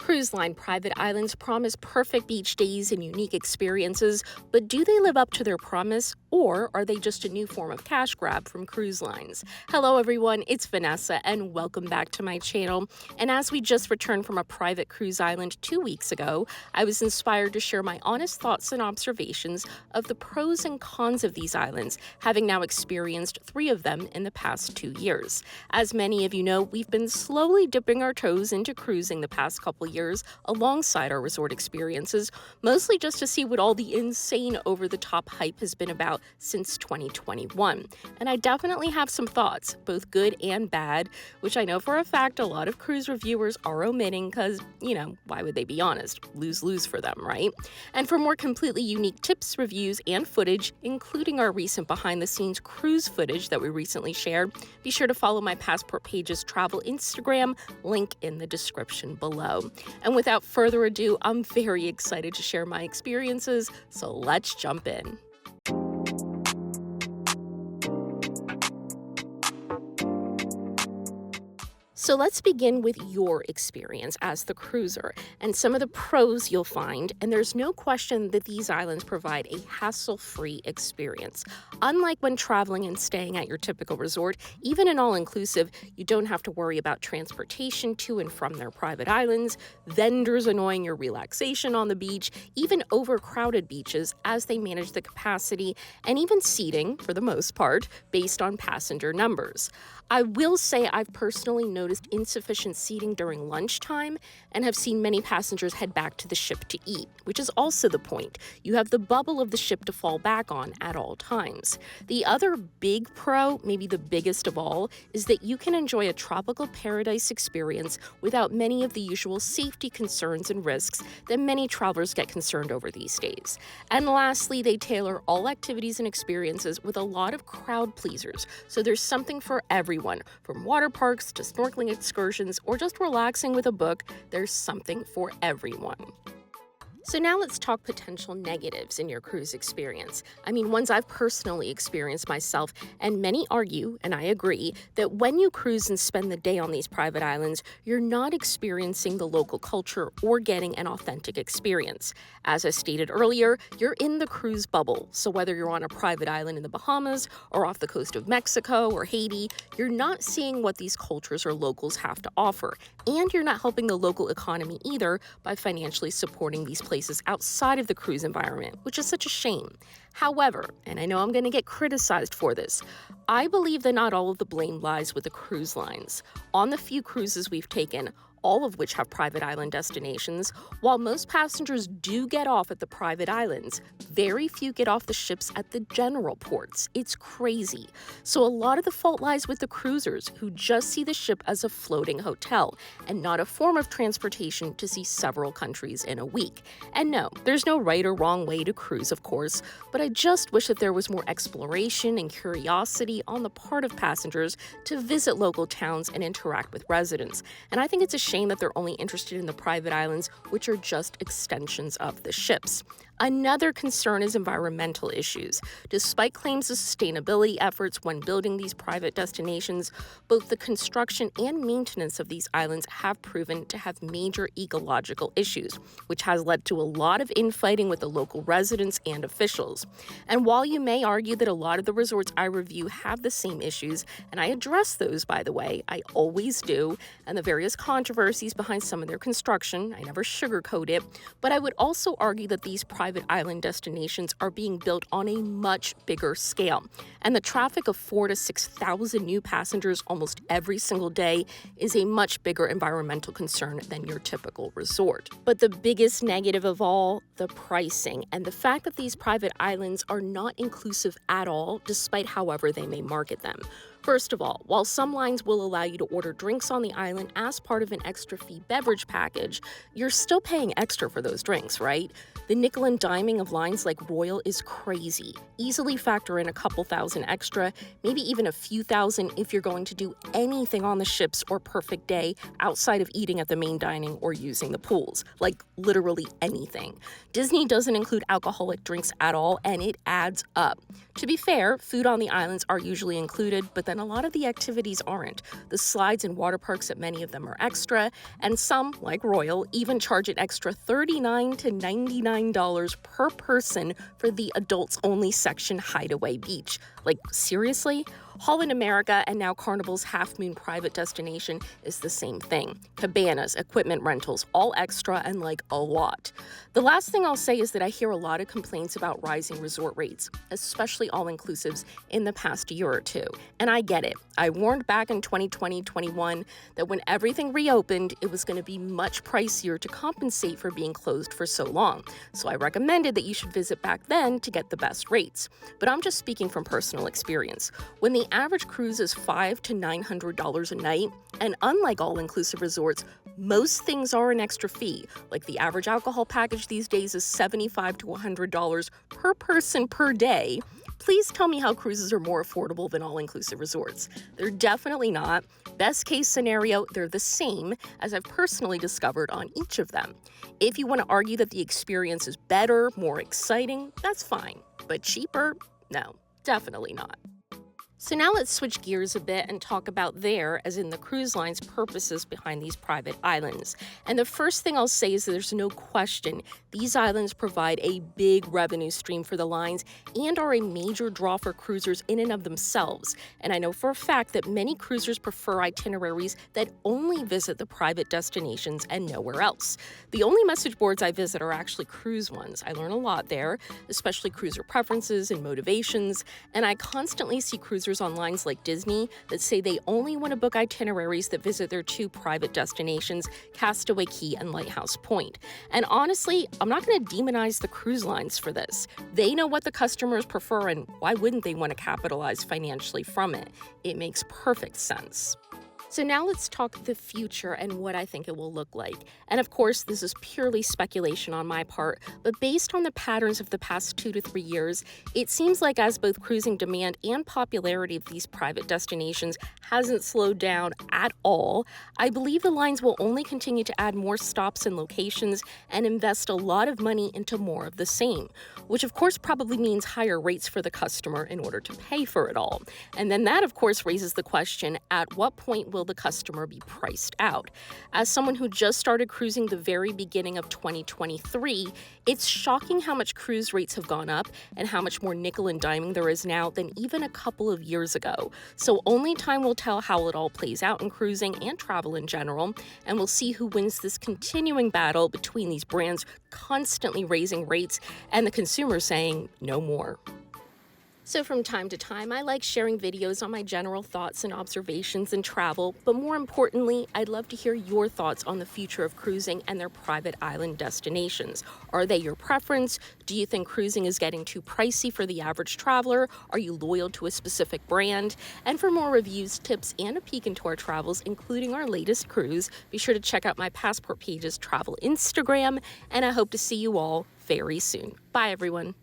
Cruise line private islands promise perfect beach days and unique experiences, but do they live up to their promise, or are they just a new form of cash grab from cruise lines? Hello, everyone, it's Vanessa, and welcome back to my channel. And as we just returned from a private cruise island 2 weeks ago, I was inspired to share my honest thoughts and observations of the pros and cons of these islands, having now experienced 3 of them in the past 2 years. As many of you know, we've been slowly dipping our toes into cruising the past couple years alongside our resort experiences, mostly just to see what all the insane over-the-top hype has been about since 2021. And I definitely have some thoughts, both good and bad, which I know for a fact a lot of cruise reviewers are omitting because, why would they be honest? Lose-lose for them, right? And for more completely unique tips, reviews, and footage, including our recent behind-the-scenes cruise footage that we recently shared, be sure to follow my Passport Pages travel Instagram, link in the description below. And without further ado, I'm very excited to share my experiences, so let's jump in. So let's begin with your experience as the cruiser and some of the pros you'll find, and there's no question that these islands provide a hassle-free experience. Unlike when traveling and staying at your typical resort, even in all-inclusive, you don't have to worry about transportation to and from their private islands, vendors annoying your relaxation on the beach, even overcrowded beaches as they manage the capacity, and even seating, for the most part, based on passenger numbers. I will say I've personally noticed insufficient seating during lunchtime and have seen many passengers head back to the ship to eat, which is also the point. You have the bubble of the ship to fall back on at all times. The other big pro, maybe the biggest of all, is that you can enjoy a tropical paradise experience without many of the usual safety concerns and risks that many travelers get concerned over these days. And lastly, they tailor all activities and experiences with a lot of crowd pleasers, so there's something for everyone. From water parks to snorkeling excursions or just relaxing with a book, there's something for everyone. So now let's talk potential negatives in your cruise experience. Ones I've personally experienced myself, and many argue, and I agree, that when you cruise and spend the day on these private islands, you're not experiencing the local culture or getting an authentic experience. As I stated earlier, you're in the cruise bubble, so whether you're on a private island in the Bahamas or off the coast of Mexico or Haiti, you're not seeing what these cultures or locals have to offer, and you're not helping the local economy either by financially supporting these places outside of the cruise environment, which is such a shame. However, and I know I'm going to get criticized for this, I believe that not all of the blame lies with the cruise lines. On the few cruises we've taken, all of which have private island destinations, while most passengers do get off at the private islands, very few get off the ships at the general ports. It's crazy. So a lot of the fault lies with the cruisers who just see the ship as a floating hotel and not a form of transportation to see several countries in a week. And no, there's no right or wrong way to cruise, of course, but I just wish that there was more exploration and curiosity on the part of passengers to visit local towns and interact with residents. And I think it's a shame that they're only interested in the private islands, which are just extensions of the ships. Another concern is environmental issues. Despite claims of sustainability efforts when building these private destinations, both the construction and maintenance of these islands have proven to have major ecological issues, which has led to a lot of infighting with the local residents and officials. And while you may argue that a lot of the resorts I review have the same issues, and I address those, by the way, I always do, and the various controversies behind some of their construction, I never sugarcoat it, but I would also argue that these private island destinations are being built on a much bigger scale, and the traffic of 4,000 to 6,000 new passengers almost every single day is a much bigger environmental concern than your typical resort. But the biggest negative of all, the pricing, and the fact that these private islands are not inclusive at all, despite however they may market them. First of all, while some lines will allow you to order drinks on the island as part of an extra fee beverage package, you're still paying extra for those drinks, right? The nickel and diming of lines like Royal is crazy. Easily factor in a couple thousand extra, maybe even a few thousand if you're going to do anything on the ships or perfect day outside of eating at the main dining or using the pools. Like literally anything. Disney doesn't include alcoholic drinks at all, and it adds up. To be fair, food on the islands are usually included, but then and a lot of the activities aren't. The slides and water parks at many of them are extra, and some, like Royal, even charge an extra $39 to $99 per person for the adults-only section Hideaway Beach. Like, seriously? Holland America and now Carnival's Half Moon private destination is the same thing. Cabanas, equipment rentals, all extra and like a lot. The last thing I'll say is that I hear a lot of complaints about rising resort rates, especially all-inclusives, in the past year or two. And I get it. I warned back in 2020-21 that when everything reopened, it was going to be much pricier to compensate for being closed for so long. So I recommended that you should visit back then to get the best rates. But I'm just speaking from personal experience. When the average cruise is $500 to $900 a night, and unlike all-inclusive resorts, most things are an extra fee. Like the average alcohol package these days is $75 to $100 per person per day. Please tell me how cruises are more affordable than all-inclusive resorts. They're definitely not. Best case scenario, they're the same, as I've personally discovered on each of them. If you want to argue that the experience is better, more exciting, that's fine. But cheaper? No, definitely not. So now let's switch gears a bit and talk about their, as in the cruise line's, purposes behind these private islands. And the first thing I'll say is that there's no question these islands provide a big revenue stream for the lines and are a major draw for cruisers in and of themselves. And I know for a fact that many cruisers prefer itineraries that only visit the private destinations and nowhere else. The only message boards I visit are actually cruise ones. I learn a lot there, especially cruiser preferences and motivations, and I constantly see cruisers on lines like Disney that say they only want to book itineraries that visit their two private destinations, Castaway Cay and Lighthouse Point. And honestly, I'm not going to demonize the cruise lines for this. They know what the customers prefer, and why wouldn't they want to capitalize financially from it? It makes perfect sense. So now let's talk the future and what I think it will look like. And of course, this is purely speculation on my part, but based on the patterns of the past 2 to 3 years, it seems like as both cruising demand and popularity of these private destinations hasn't slowed down at all, I believe the lines will only continue to add more stops and locations and invest a lot of money into more of the same, which of course probably means higher rates for the customer in order to pay for it all. And then that of course raises the question, at what point will the customer be priced out? As someone who just started cruising the very beginning of 2023, it's shocking how much cruise rates have gone up and how much more nickel and diming there is now than even a couple of years ago. So only time will tell how it all plays out in cruising and travel in general, and we'll see who wins this continuing battle between these brands constantly raising rates and the consumer saying no more. So from time to time, I like sharing videos on my general thoughts and observations in travel, but more importantly, I'd love to hear your thoughts on the future of cruising and their private island destinations. Are they your preference? Do you think cruising is getting too pricey for the average traveler? Are you loyal to a specific brand? And for more reviews, tips, and a peek into our travels, including our latest cruise, be sure to check out my Passport Pages travel Instagram, and I hope to see you all very soon. Bye, everyone.